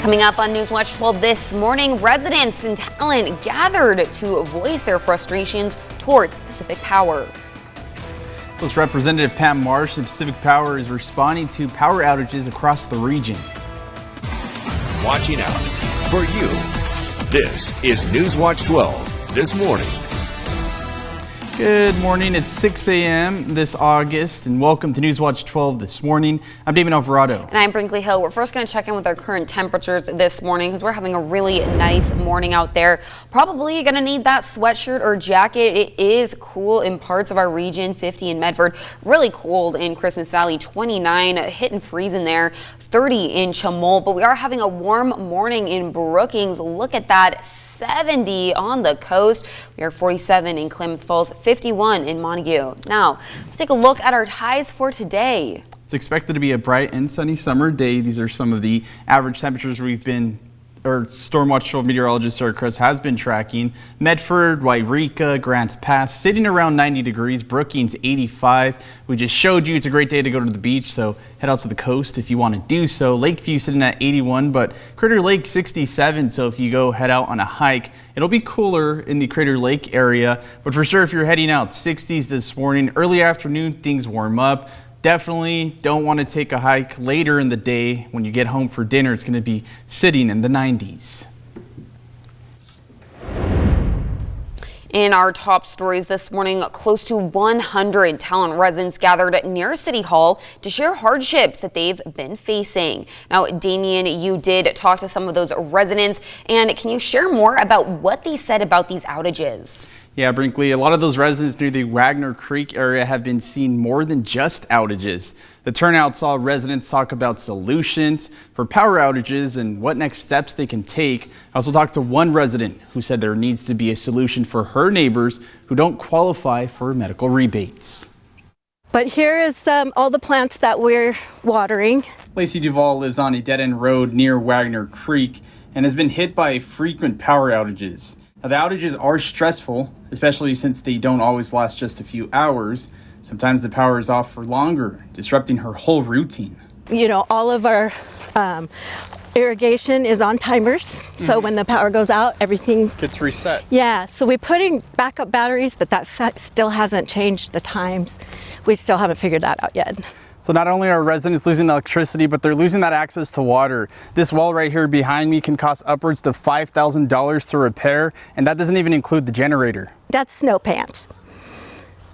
Coming up on NewsWatch 12 this morning, residents in Talent gathered to voice their frustrations towards Pacific Power. Plus, Representative Pam Marsh of Pacific Power is responding to power outages across the region. Watching out for you. This is NewsWatch 12 this morning. Good morning. It's 6 a.m. this August, and welcome to NewsWatch 12 this morning. I'm Damon Alvarado. And I'm Brinkley Hill. We're first going to check in with our current temperatures this morning because we're having a really nice morning out there. Probably going to need that sweatshirt or jacket. It is cool in parts of our region, 50 in Medford, really cold in Christmas Valley, 29, hitting freeze in there, 30 in Chamol. But we are having a warm morning in Brookings. Look at that. 70 on the coast. We are 47 in Klamath Falls, 51 in Montague. Now, let's take a look at our highs for today. It's expected to be a bright and sunny summer day. These are some of the average temperatures Stormwatch 12 meteorologist Sarah Kress has been tracking. Medford, Wairika, Grants Pass sitting around 90 degrees. Brookings 85. We just showed you it's a great day to go to the beach, so head out to the coast if you want to do so. Lakeview sitting at 81, but Crater Lake 67. So if you go head out on a hike, it'll be cooler in the Crater Lake area. But for sure, if you're heading out, 60s this morning. Early afternoon, things warm up. Definitely don't want to take a hike later in the day. When you get home for dinner, it's going to be sitting in the 90s. In our top stories this morning, close to 100 Talent residents gathered near City Hall to share hardships that they've been facing. Now, Damien, you did talk to some of those residents, and can you share more about what they said about these outages? Yeah, Brinkley, a lot of those residents near the Wagner Creek area have been seeing more than just outages. The turnout saw residents talk about solutions for power outages and what next steps they can take. I also talked to one resident who said there needs to be a solution for her neighbors who don't qualify for medical rebates. But here is all the plants that we're watering. Lacey Duvall lives on a dead-end road near Wagner Creek and has been hit by frequent power outages. Now, the outages are stressful, especially since they don't always last just a few hours. Sometimes the power is off for longer, disrupting her whole routine. You know, all of our irrigation is on timers. So when the power goes out, everything gets reset. Yeah, so we're putting backup batteries, but that still hasn't changed the times. We still haven't figured that out yet. So not only are residents losing electricity, but they're losing that access to water. This well right here behind me can cost upwards to $5,000 to repair, and that doesn't even include the generator. That's Snow Pants.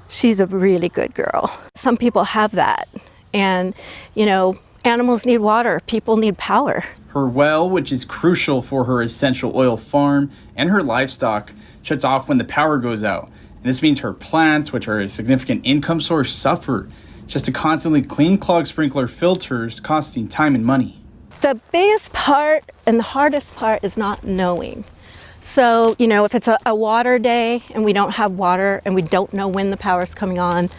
She's a really good girl. Some people have that, and you know, animals need water, people need power. Her well, which is crucial for her essential oil farm and her livestock, shuts off when the power goes out. And this means her plants, which are a significant income source, suffer. Just to constantly clean clogged sprinkler filters, costing time and money. The biggest part and the hardest part is not knowing. So, you know, if it's a water day and we don't have water and we don't know when the power's coming on,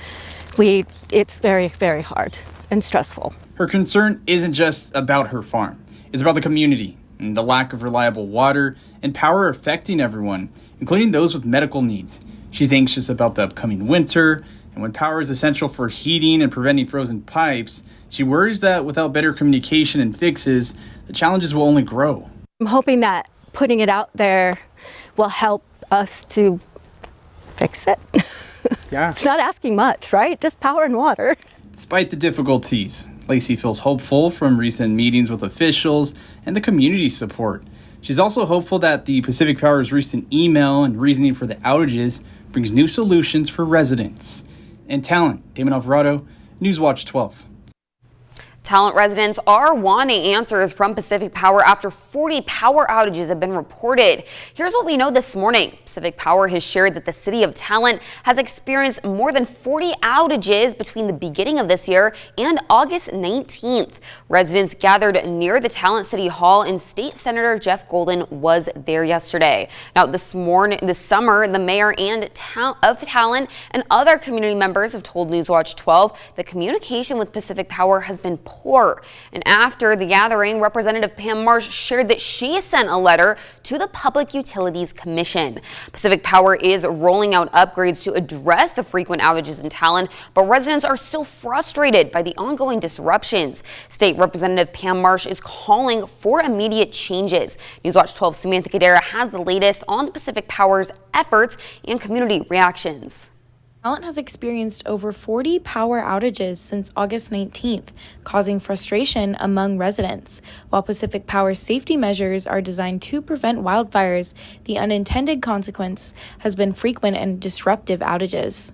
it's very, very hard and stressful. Her concern isn't just about her farm. It's about the community and the lack of reliable water and power affecting everyone, including those with medical needs. She's anxious about the upcoming winter. And when power is essential for heating and preventing frozen pipes, she worries that without better communication and fixes, the challenges will only grow. I'm hoping that putting it out there will help us to fix it. Yeah. It's not asking much, right? Just power and water. Despite the difficulties, Lacey feels hopeful from recent meetings with officials and the community support. She's also hopeful that the Pacific Power's recent email and reasoning for the outages brings new solutions for residents. And Talent, Damon Alvarado, NewsWatch 12. Talent residents are wanting answers from Pacific Power after 40 power outages have been reported. Here's what we know this morning. Pacific Power has shared that the city of Talent has experienced more than 40 outages between the beginning of this year and August 19th. Residents gathered near the Talent City Hall and State Senator Jeff Golden was there yesterday. Now this summer, the mayor of Talent and other community members have told NewsWatch 12 the communication with Pacific Power has been poor poor. And after the gathering, Representative Pam Marsh shared that she sent a letter to the Public Utilities Commission. Pacific Power is rolling out upgrades to address the frequent outages in Talon, but residents are still frustrated by the ongoing disruptions. State Representative Pam Marsh is calling for immediate changes. NewsWatch 12 Samantha Kadera has the latest on the Pacific Power's efforts and community reactions. Talent has experienced over 40 power outages since August 19th, causing frustration among residents. While Pacific Power's safety measures are designed to prevent wildfires, the unintended consequence has been frequent and disruptive outages.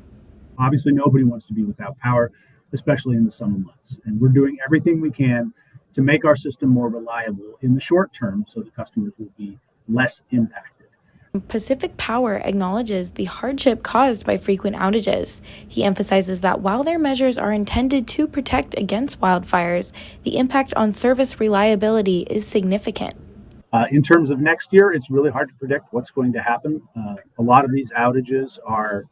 Obviously, nobody wants to be without power, especially in the summer months. And we're doing everything we can to make our system more reliable in the short term so the customers will be less impacted. Pacific Power acknowledges the hardship caused by frequent outages. He emphasizes that while their measures are intended to protect against wildfires, the impact on service reliability is significant. In terms of next year, it's really hard to predict what's going to happen. A lot of these outages are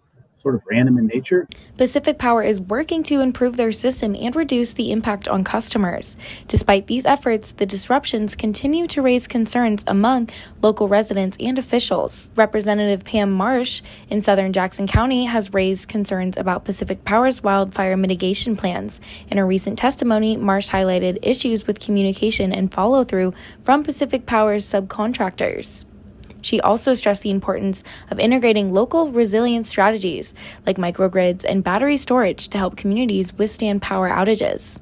sort of random in nature. Pacific Power is working to improve their system and reduce the impact on customers. Despite these efforts, the disruptions continue to raise concerns among local residents and officials. Representative Pam Marsh in southern Jackson County has raised concerns about Pacific Power's wildfire mitigation plans. In a recent testimony, Marsh highlighted issues with communication and follow-through from Pacific Power's subcontractors. She also stressed the importance of integrating local resilience strategies like microgrids and battery storage to help communities withstand power outages.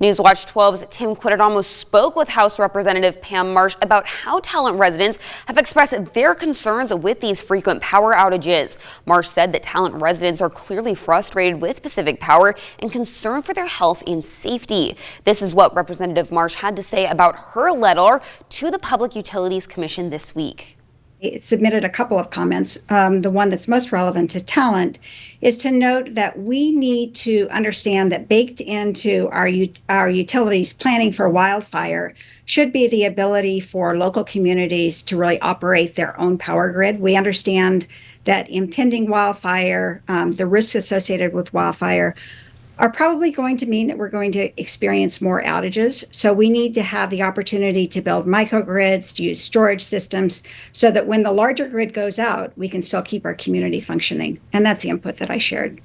NewsWatch 12's Tim Quitterdomo spoke with House Representative Pam Marsh about how Talent residents have expressed their concerns with these frequent power outages. Marsh said that Talent residents are clearly frustrated with Pacific Power and concerned for their health and safety. This is what Representative Marsh had to say about her letter to the Public Utilities Commission this week. It submitted a couple of comments. The one that's most relevant to Talent is to note that we need to understand that baked into our utilities planning for wildfire should be the ability for local communities to really operate their own power grid. We understand that impending wildfire, the risks associated with wildfire are probably going to mean that we're going to experience more outages. So we need to have the opportunity to build microgrids, to use storage systems, so that when the larger grid goes out, we can still keep our community functioning. And that's the input that I shared.